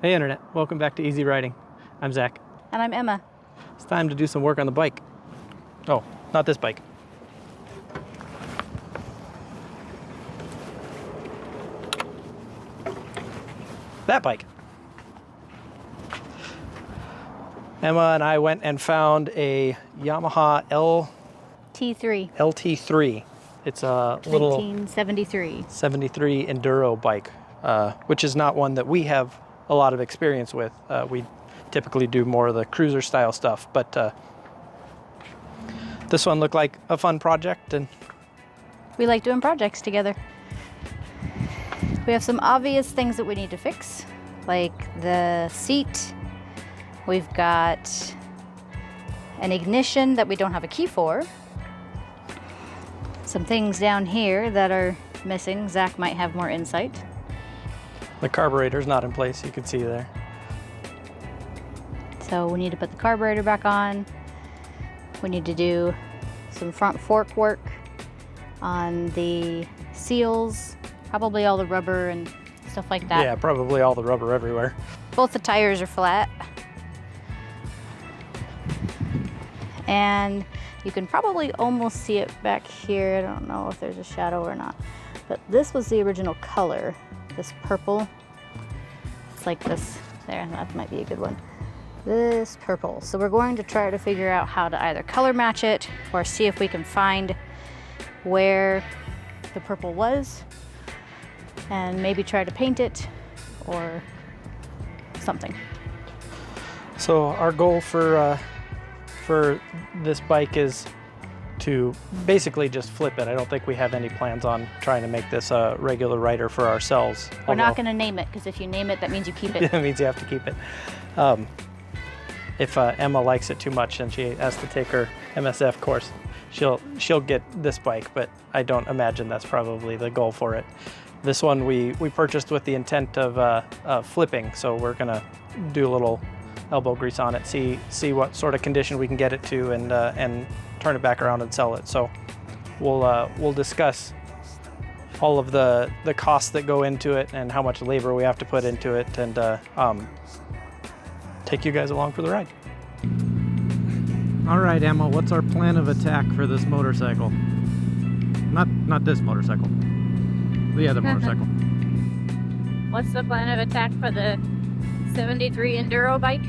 Hey Internet, welcome back to Easy Riding. I'm Zach. And I'm Emma. It's time to do some work on the bike. Oh, not this bike. That bike. Emma and I went and found a Yamaha LT3. It's a little 1973 73 Enduro bike, which is not one that we have a lot of experience with. We typically do more of the cruiser style stuff, but this one looked like a fun project, and We like doing projects together. We have some obvious things that we need to fix, like the seat. We've got an ignition that we don't have a key for. Some things down here that are missing. Zach might have more insight. the carburetor's not in place, you can see there. So we need to put the carburetor back on. We need to do some front fork work on the seals, probably all the rubber and stuff like that. Yeah, probably all the rubber everywhere. Both the tires are flat. And you can probably almost see it back here. I don't know if there's a shadow or not. But this was the original color, this purple. It's like this. There, that might be a good one. This purple. So we're going to try to figure out how to either color match it or see if we can find where the purple was and maybe try to paint it or something. So our goal for this bike is to basically just flip it. I don't think we have any plans on trying to make this a regular rider for ourselves. We're not going to name it, because if you name it, that means you keep it. That means you have to keep it. If Emma likes it too much and she has to take her MSF course, she'll get this bike, but I don't imagine that's probably the goal for it. This one we purchased with the intent of flipping, so we're gonna do a little elbow grease on it, see what sort of condition we can get it to, and turn it back around and sell it. So we'll discuss all of the costs that go into it and how much labor we have to put into it, and take you guys along for the ride. All right, Emma, what's our plan of attack for this motorcycle? Not this motorcycle, the other motorcycle. What's the plan of attack for the 73 Enduro bike?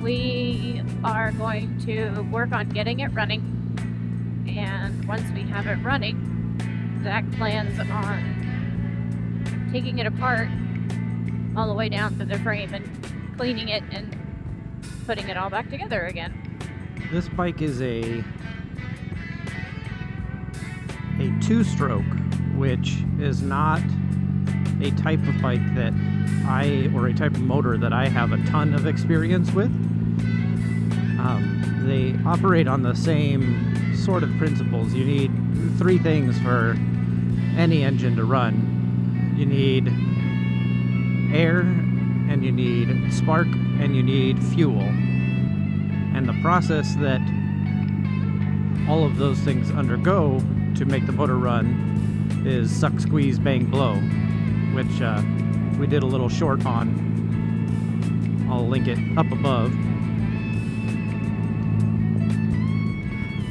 We are going to work on getting it running, and once we have it running, Zach plans on taking it apart all the way down to the frame and cleaning it and putting it all back together again. This bike is a two-stroke, which is not a type of bike that or a type of motor that I have a ton of experience with. They operate on the same sort of principles. You need three things for any engine to run. You need air, and you need spark, and you need fuel. And the process that all of those things undergo to make the motor run is suck, squeeze, bang, blow, which we did a little short on. I'll link it up above.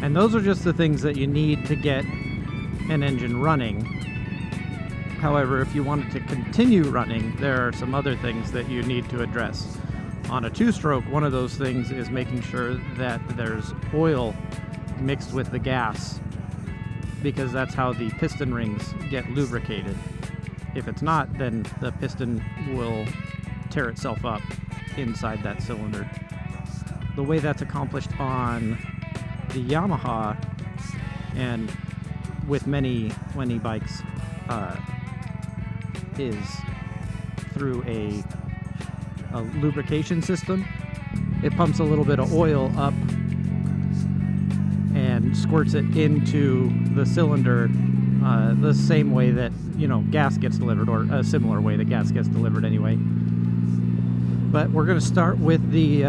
And those are just the things that you need to get an engine running. However, if you want it to continue running, there are some other things that you need to address. On a two-stroke, one of those things is making sure that there's oil mixed with the gas, because that's how the piston rings get lubricated. If it's not, then the piston will tear itself up inside that cylinder. The way that's accomplished on the Yamaha and with many bikes is through a lubrication system. It pumps a little bit of oil up and squirts it into the cylinder the same way that, gas gets delivered, or a similar way that gas gets delivered anyway. But we're going to start with the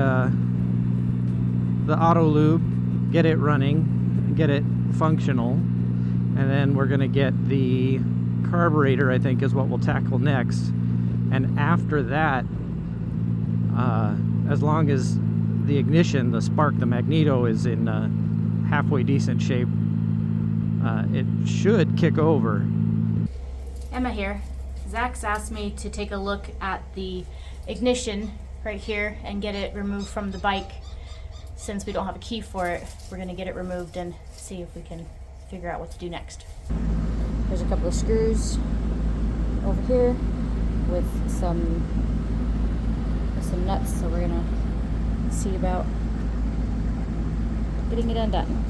auto lube, get it running, get it functional, and then we're going to get the carburetor, I think, is what we'll tackle next, And after that, as long as the ignition, the spark, the magneto is in halfway decent shape, it should kick over. Emma here. Zach's asked me to take a look at the ignition right here and get it removed from the bike. Since we don't have a key for it, we're going to get it removed and see if we can figure out what to do next. There's a couple of screws over here with some nuts, so we're going to see about getting it undone.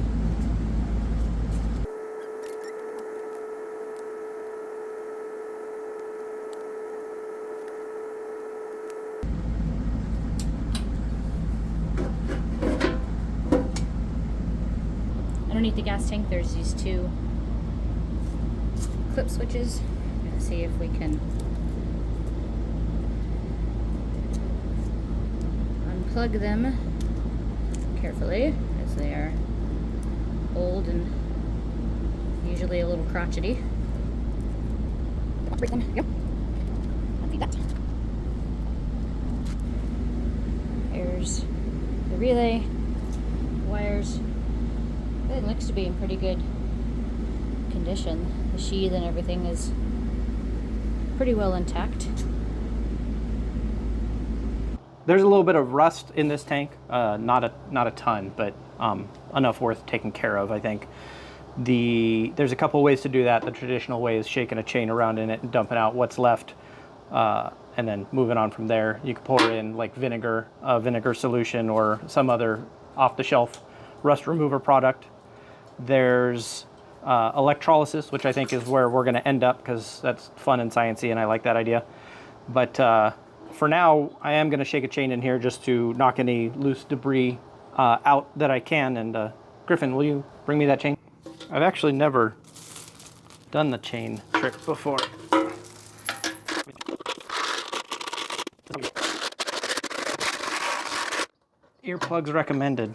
Underneath the gas tank, there's these two clip switches. I'm going to see if we can unplug them carefully, as they are old and usually a little crotchety. Don't break them. Yep. Don't do that. There's the relay wires. It looks to be in pretty good condition. The sheath and everything is pretty well intact. There's a little bit of rust in this tank, not a ton, but enough worth taking care of, I think. There's a couple ways to do that. The traditional way is shaking a chain around in it and dumping out what's left, and then moving on from there. You can pour in like vinegar solution or some other off-the-shelf rust remover product. There's electrolysis, which I think is where we're going to end up because that's fun and sciencey, and I like that idea. But for now, I am going to shake a chain in here just to knock any loose debris out that I can. And Griffin, will you bring me that chain? I've actually never done the chain trick before. Earplugs recommended.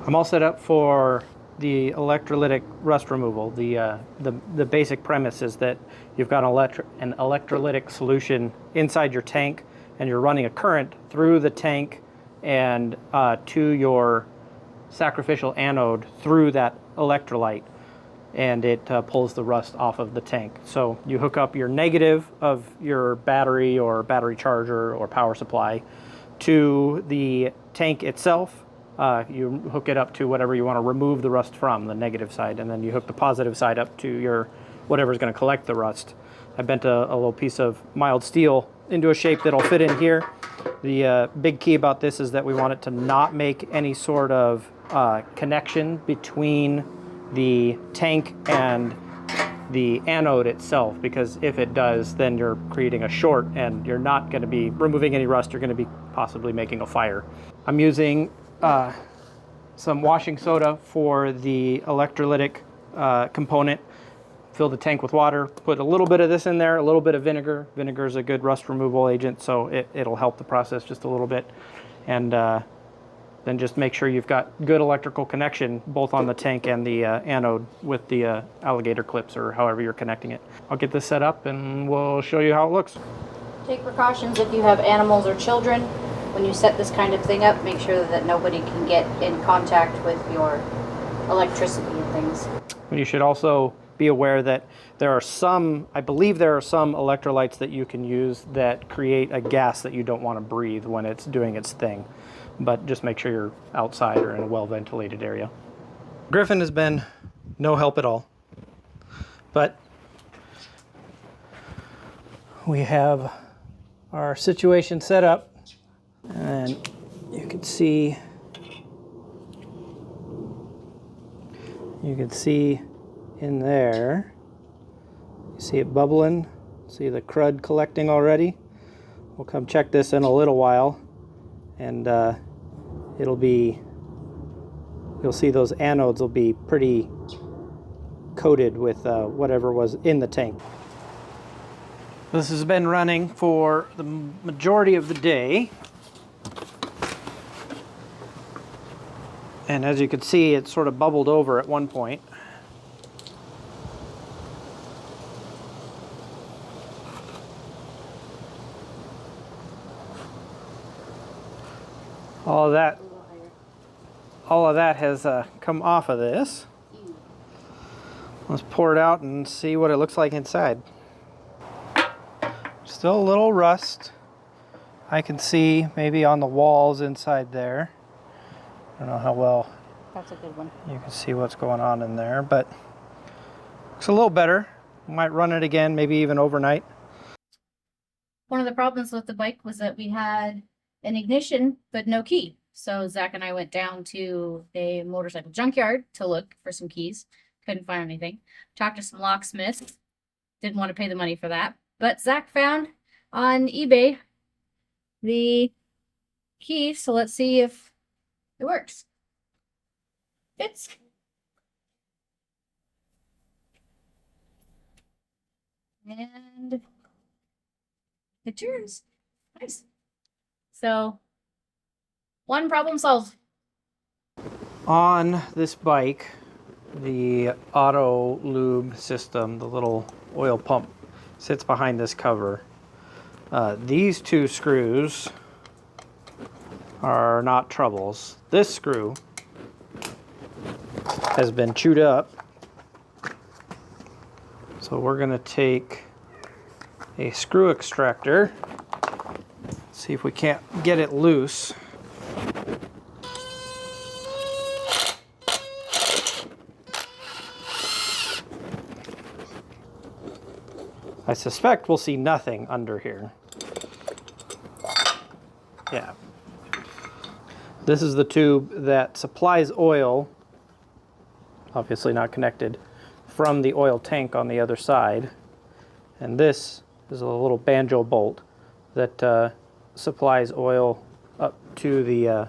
I'm all set up for the electrolytic rust removal. The basic premise is that you've got an electrolytic solution inside your tank, and you're running a current through the tank and to your sacrificial anode through that electrolyte, and it pulls the rust off of the tank. So you hook up your negative of your battery or battery charger or power supply to the tank itself. You hook it up to whatever you want to remove the rust from, the negative side, and then you hook the positive side up to your whatever's going to collect the rust. I bent a little piece of mild steel into a shape that'll fit in here. The big key about this is that we want it to not make any sort of connection between the tank and the anode itself, because if it does, then you're creating a short and you're not going to be removing any rust. You're going to be possibly making a fire. I'm using some washing soda for the electrolytic component. Fill the tank with water, put a little bit of this in there, a little bit of vinegar. Vinegar is a good rust removal agent, so it'll help the process just a little bit. And then just make sure you've got good electrical connection both on the tank and the anode with the alligator clips or however you're connecting it. I'll get this set up and we'll show you how it looks. Take precautions if you have animals or children. When you set this kind of thing up, make sure that nobody can get in contact with your electricity and things. You should also be aware that there are some, I believe there are some electrolytes that you can use that create a gas that you don't want to breathe when it's doing its thing. But just make sure you're outside or in a well-ventilated area. Griffin has been no help at all. But we have our situation set up. And you can see in there, you see it bubbling, see the crud collecting already. We'll come check this in a little while, and you'll see those anodes will be pretty coated with whatever was in the tank. This has been running for the majority of the day. And as you can see, it sort of bubbled over at one point. All of that has come off of this. Let's pour it out and see what it looks like inside. Still a little rust. I can see maybe on the walls inside there. I don't know how well That's a good one. you can see what's going on in there, but looks a little better. Might run it again, maybe even overnight. One of the problems with the bike was that we had an ignition, but no key. So Zach and I went down to a motorcycle junkyard to look for some keys. Couldn't find anything. Talked to some locksmiths. Didn't want to pay the money for that. But Zach found on eBay the key. So let's see if it works. Fits. And it turns. Nice. So, one problem solved. On this bike, the auto lube system, the little oil pump, sits behind this cover. These two screws are not troubles. This screw has been chewed up. So we're going to take a screw extractor, see if we can't get it loose. I suspect we'll see nothing under here. Yeah. This is the tube that supplies oil, obviously not connected, from the oil tank on the other side. And this is a little banjo bolt that supplies oil up to the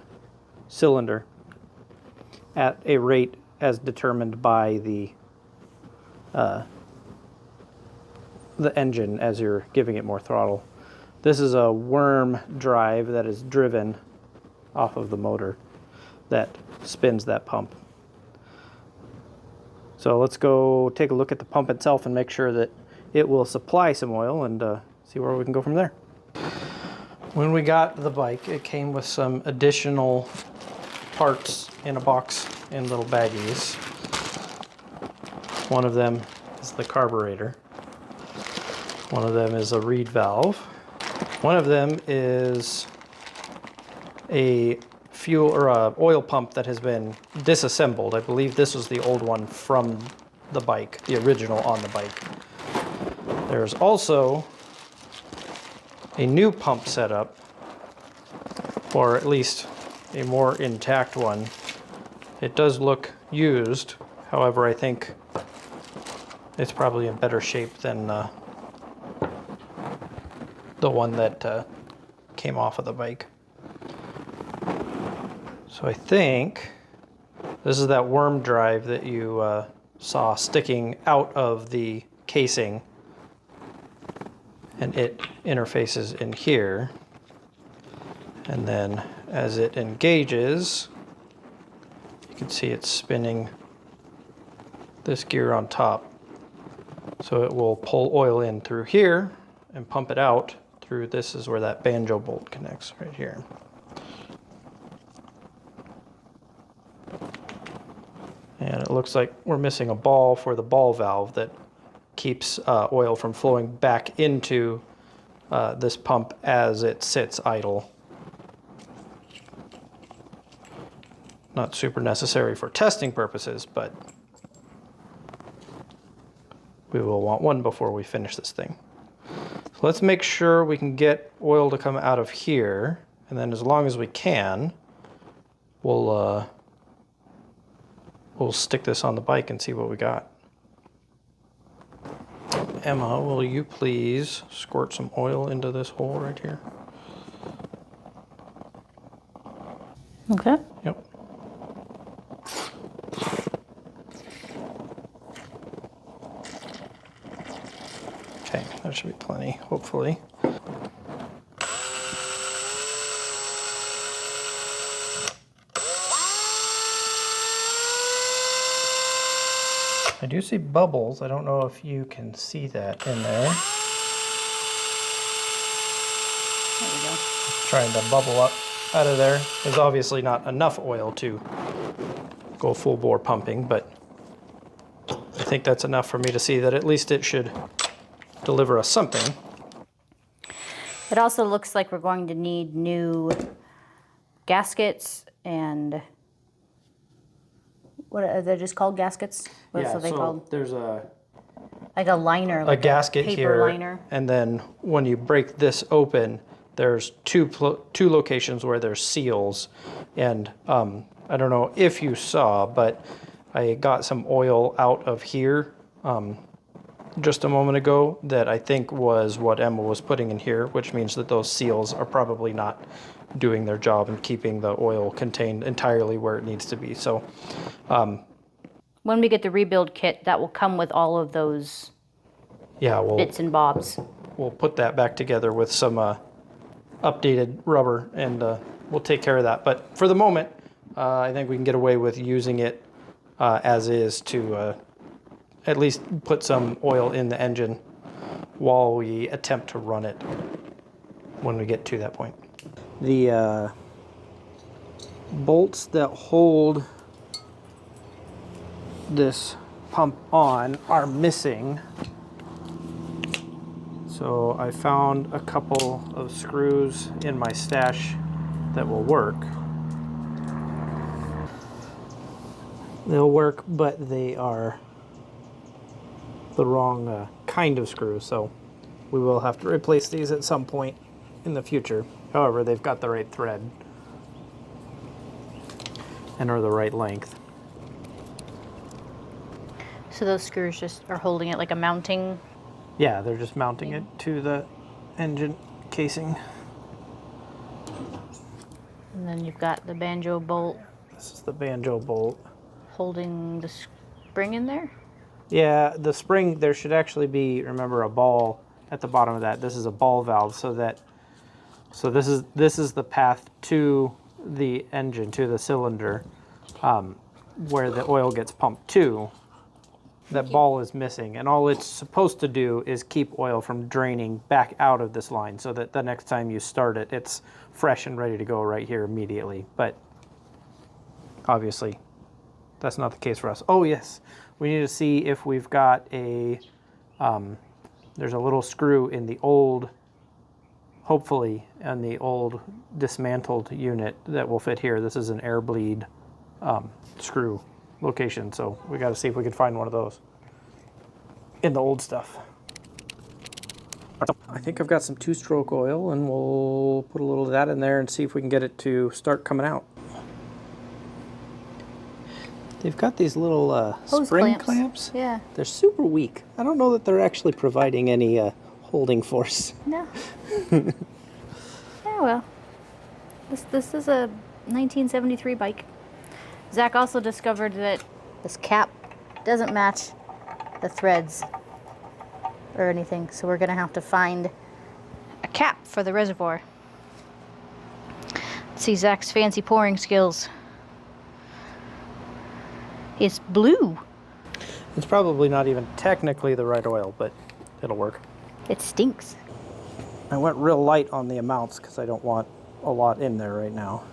cylinder at a rate as determined by the engine as you're giving it more throttle. This is a worm drive that is driven off of the motor that spins that pump. So let's go take a look at the pump itself and make sure that it will supply some oil and see where we can go from there. When we got the bike, it came with some additional parts in a box in little baggies. One of them is the carburetor. One of them is a reed valve. One of them is a fuel or a oil pump that has been disassembled. I believe this was the old one from the bike, the original on the bike. There's also a new pump setup, or at least a more intact one. It does look used, however, I think it's probably in better shape than the one that came off of the bike. So I think this is that worm drive that you saw sticking out of the casing, and it interfaces in here. And then as it engages, you can see it's spinning this gear on top. So it will pull oil in through here and pump it out through, this is where that banjo bolt connects, right here. And it looks like we're missing a ball for the ball valve that keeps oil from flowing back into this pump as it sits idle. Not super necessary for testing purposes, but we will want one before we finish this thing. So let's make sure we can get oil to come out of here, and then as long as we can, we'll stick this on the bike and see what we got. Emma, will you please squirt some oil into this hole right here? Okay. Yep. Okay, there should be plenty, hopefully. I do see bubbles. I don't know if you can see that in there. There we go. Trying to bubble up out of there. There's obviously not enough oil to go full bore pumping, but I think that's enough for me to see that at least it should deliver us something. It also looks like we're going to need new gaskets and what are they just called, gaskets? What are they called? There's a Like a liner, like gasket paper here, liner. and then when you break this open, there's two locations where there's seals, and I don't know if you saw, but I got some oil out of here just a moment ago that I think was what Emma was putting in here, which means that those seals are probably not doing their job and keeping the oil contained entirely where it needs to be. So when we get the rebuild kit, that will come with all of those bits and bobs. We'll put that back together with some updated rubber, and we'll take care of that. But for the moment, I think we can get away with using it as is to at least put some oil in the engine while we attempt to run it when we get to that point. The bolts that hold this pump on are missing. So I found a couple of screws in my stash that will work. They'll work, but they are the wrong kind of screws, so we will have to replace these at some point in the future. However, they've got the right thread and are the right length. So those screws just are holding it like a mounting? Yeah, they're just mounting it to the engine casing. And then you've got the banjo bolt. This is the banjo bolt. Holding the spring in there? Yeah, the spring, there should actually be, remember, a ball at the bottom of that. This is a ball valve, so this is the path to the engine, to the cylinder, where the oil gets pumped to. That ball is missing, and all it's supposed to do is keep oil from draining back out of this line so that the next time you start it, it's fresh and ready to go right here immediately. But obviously, that's not the case for us. Oh yes, we need to see if we've got a, there's a little screw in the old, hopefully, in the old dismantled unit that will fit here. This is an air bleed screw location, so we got to see if we can find one of those in the old stuff. I think I've got some two-stroke oil, and we'll put a little of that in there and see if we can get it to start coming out. They've got these little spring clamps. Yeah. They're super weak. I don't know that they're actually providing any holding force. No. Yeah, well, this is a 1973 bike. Zach also discovered that this cap doesn't match the threads or anything, so we're gonna have to find a cap for the reservoir. Let's see Zach's fancy pouring skills. It's blue. It's probably not even technically the right oil, but it'll work. It stinks. I went real light on the amounts because I don't want a lot in there right now.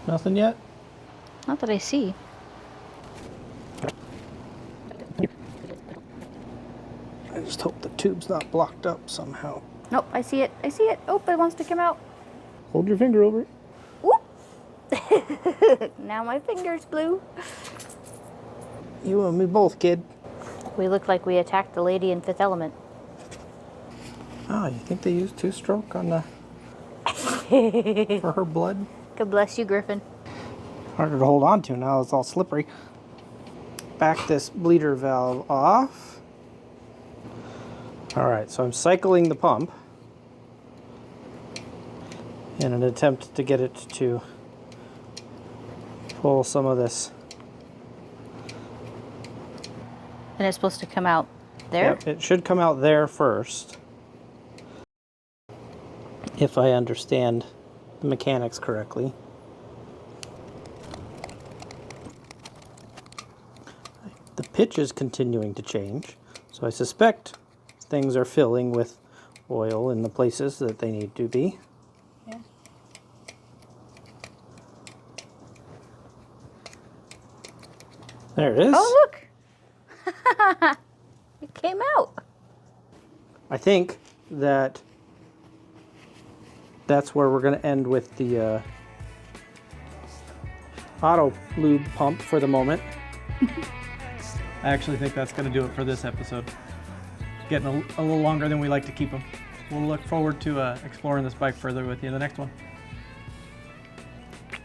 Nothing yet? Not that I see. I just hope the tube's not blocked up somehow. Nope, I see it. I see it. Oh, it wants to come out. Hold your finger over it. Whoop. Now my finger's blue. You and me both, kid. We look like we attacked the lady in Fifth Element. Oh, you think they used two-stroke on the for her blood? God bless you, Griffin. Harder to hold on to now, it's all slippery. Back this bleeder valve off. Alright, so I'm cycling the pump in an attempt to get it to pull some of this. And it's supposed to come out there? Yep, it should come out there first, if I understand the mechanics correctly. The pitch is continuing to change, so I suspect things are filling with oil in the places that they need to be. Yeah. There it is. Oh, look! It came out. I think that that's where we're going to end with the auto lube pump for the moment. I actually think that's going to do it for this episode. Getting a little longer than we like to keep them. We'll look forward to exploring this bike further with you in the next one.